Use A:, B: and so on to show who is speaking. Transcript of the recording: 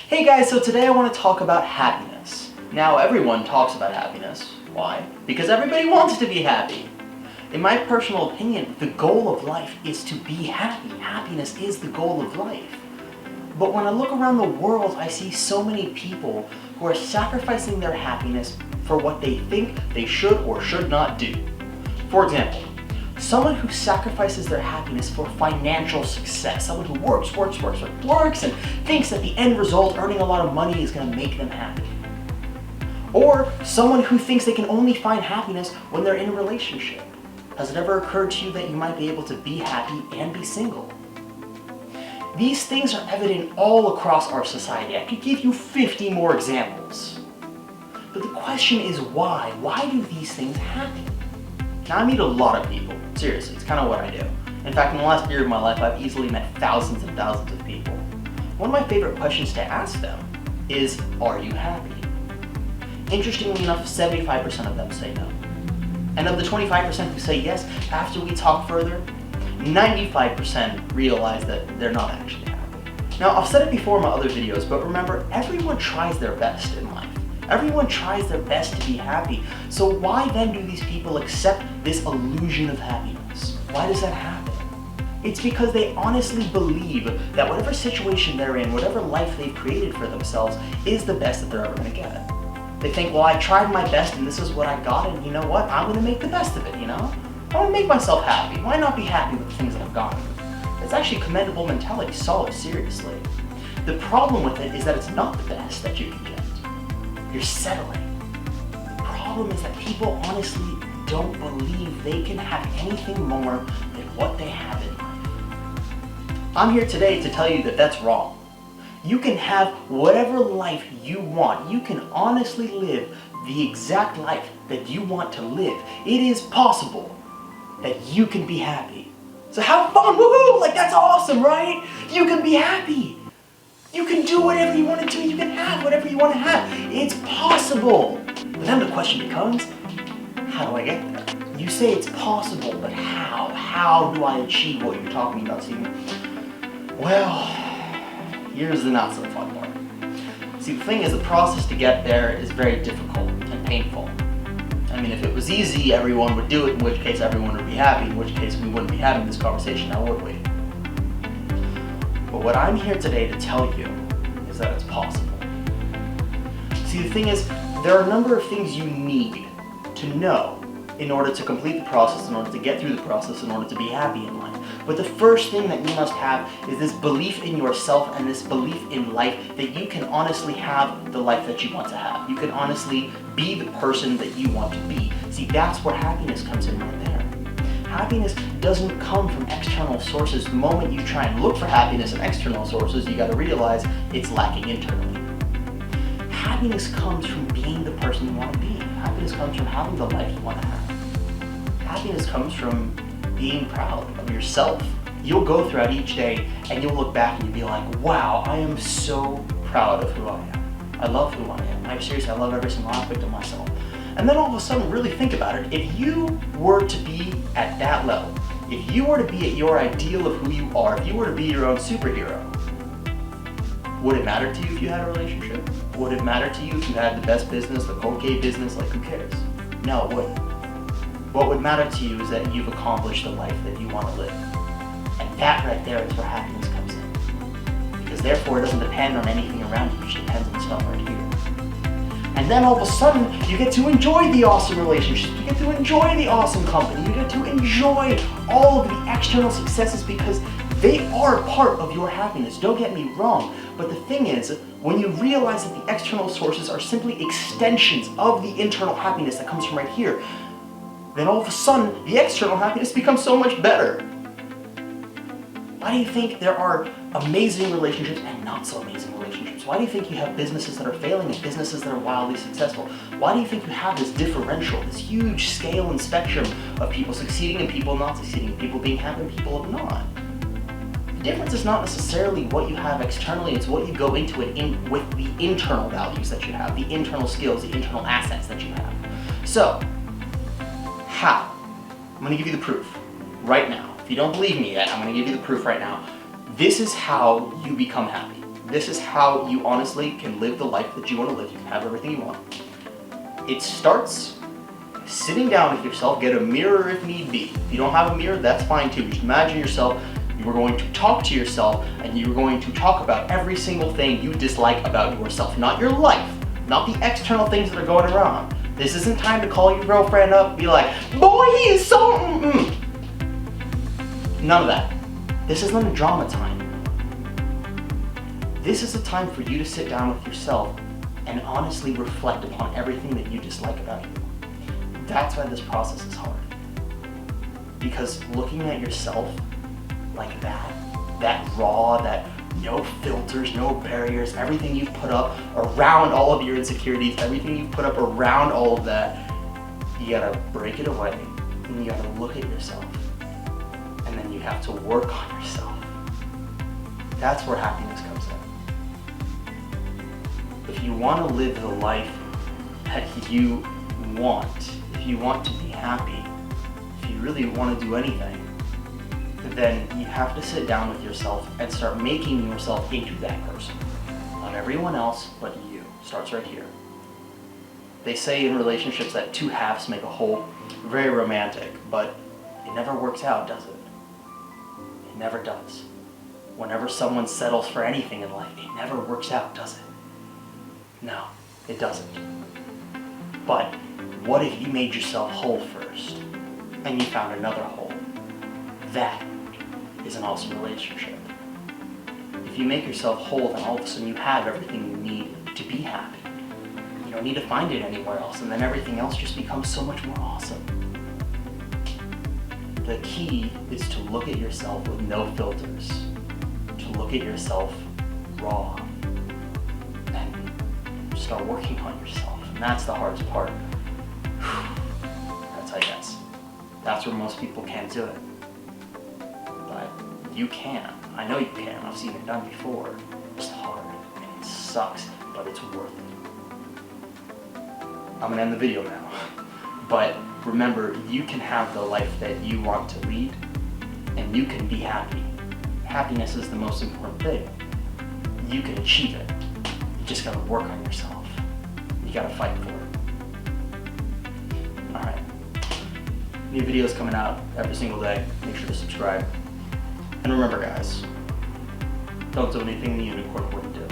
A: Hey guys, so today I want to talk about happiness. Now everyone talks about happiness. Why? Because everybody wants to be happy. In my personal opinion, the goal of life is to be happy. Happiness is the goal of life. But when I look around the world, I see so many people who are sacrificing their happiness for what they think they should or should not do. For example, someone who sacrifices their happiness for financial success, someone who works and thinks that the end result, earning a lot of money, is going to make them happy. Or someone who thinks they can only find happiness when they're in a relationship. Has it ever occurred to you that you might be able to be happy and be single? These things are evident all across our society. I could give you 50 more examples. But the question is why? Why do these things happen? Now, I meet a lot of people. Seriously, it's kind of what I do. In fact, in the last year of my life, I've easily met thousands and thousands of people. One of my favorite questions to ask them is, are you happy? Interestingly enough, 75% of them say no. And of the 25% who say yes, after we talk further, 95% realize that they're not actually happy. Now, I've said it before in my other videos, but remember, everyone tries their best in life. Everyone tries their best to be happy. So why then do these people accept this illusion of happiness? Why does that happen? It's because they honestly believe that whatever situation they're in, whatever life they've created for themselves, is the best that they're ever going to get. They think, well, I tried my best and this is what I got, and you know what? I'm going to make the best of it, you know? I want to make myself happy. Why not be happy with the things that I've gotten? It's actually a commendable mentality, solid, seriously. The problem with it is that it's not the best that you can get. You're settling. The problem is that people honestly don't believe they can have anything more than what they have in life. I'm here today to tell you that that's wrong. You can have whatever life you want. You can honestly live the exact life that you want to live. It is possible that you can be happy. So have fun, woohoo! Like, that's awesome, right? You can be happy. You can do whatever you want to do. You can have whatever you want to have. It's possible. But then the question becomes, how do I get there? You say it's possible, but how? How do I achieve what you're talking about, Stephen? Well, here's the not so fun part. See, the thing is, the process to get there is very difficult and painful. I mean, if it was easy, everyone would do it, in which case everyone would be happy, in which case we wouldn't be having this conversation now, would we? But what I'm here today to tell you is that it's possible. See, the thing is, there are a number of things you need to know in order to complete the process, in order to get through the process, in order to be happy in life. But the first thing that you must have is this belief in yourself and this belief in life that you can honestly have the life that you want to have. You can honestly be the person that you want to be. See, that's where happiness comes in right there. Happiness doesn't come from external sources. The moment you try and look for happiness in external sources, you gotta realize it's lacking internally. Happiness comes from being the person you want to be. Happiness comes from having the life you want to have. Happiness comes from being proud of yourself. You'll go throughout each day and you'll look back and you'll be like, wow, I am so proud of who I am. I love who I am. I'm serious, I love every single aspect of myself. And then all of a sudden, really think about it. If you were to be at that level, if you were to be at your ideal of who you are, if you were to be your own superhero, would it matter to you if you had a relationship? Would it matter to you if you had the best business, the okay business? Like, who cares? No, it wouldn't. What would matter to you is that you've accomplished the life that you want to live. And that right there is where happiness comes in. Because therefore, it doesn't depend on anything around you, it just depends on stuff right here. And then all of a sudden, you get to enjoy the awesome relationships, you get to enjoy the awesome company, you get to enjoy all of the external successes because they are part of your happiness. Don't get me wrong, but the thing is, when you realize that the external sources are simply extensions of the internal happiness that comes from right here, then all of a sudden, the external happiness becomes so much better. Why do you think there are amazing relationships and not so amazing relationships? Why do you think you have businesses that are failing and businesses that are wildly successful? Why do you think you have this differential, this huge scale and spectrum of people succeeding and people not succeeding, people being happy and people not? The difference is not necessarily what you have externally, it's what you go into it with the internal values that you have, the internal skills, the internal assets that you have. So, how? I'm going to give you the proof right now. If you don't believe me yet, I'm going to give you the proof right now. This is how you become happy. This is how you honestly can live the life that you want to live. You can have everything you want. It starts sitting down with yourself, get a mirror if need be. If you don't have a mirror, that's fine too. Just imagine yourself, you are going to talk to yourself and you are going to talk about every single thing you dislike about yourself, not your life, not the external things that are going around. This isn't time to call your girlfriend up and be like, boy, he is so None of that. This isn't a drama time. This is a time for you to sit down with yourself and honestly reflect upon everything that you dislike about you. That's why this process is hard. Because looking at yourself like that raw, that no filters, no barriers, everything you've put up around all of your insecurities, everything you've put up around all of that, you gotta break it away and you gotta look at yourself. And then you have to work on yourself. That's where happiness comes in. If you want to live the life that you want, if you want to be happy, if you really want to do anything, then you have to sit down with yourself and start making yourself into that person. Not everyone else, but you. Starts right here. They say in relationships that two halves make a whole. Very romantic, but it never works out, does it? It never does. Whenever someone settles for anything in life, it never works out, does it? No, it doesn't. But what if you made yourself whole first, and you found another hole? That is an awesome relationship. If you make yourself whole, then all of a sudden you have everything you need to be happy. You don't need to find it anywhere else, and then everything else just becomes so much more awesome. The key is to look at yourself with no filters, to look at yourself raw, and start working on yourself. And that's the hardest part. That's, I guess, that's where most people can't do it. But you can. I know you can. I've seen it done before. It's hard, and it sucks, but it's worth it. I'm gonna end the video now. But remember, you can have the life that you want to lead, and you can be happy. Happiness is the most important thing. You can achieve it. You just gotta work on yourself. You gotta fight for it. Alright. New videos coming out every single day. Make sure to subscribe. And remember, guys, don't do anything the unicorn wouldn't do.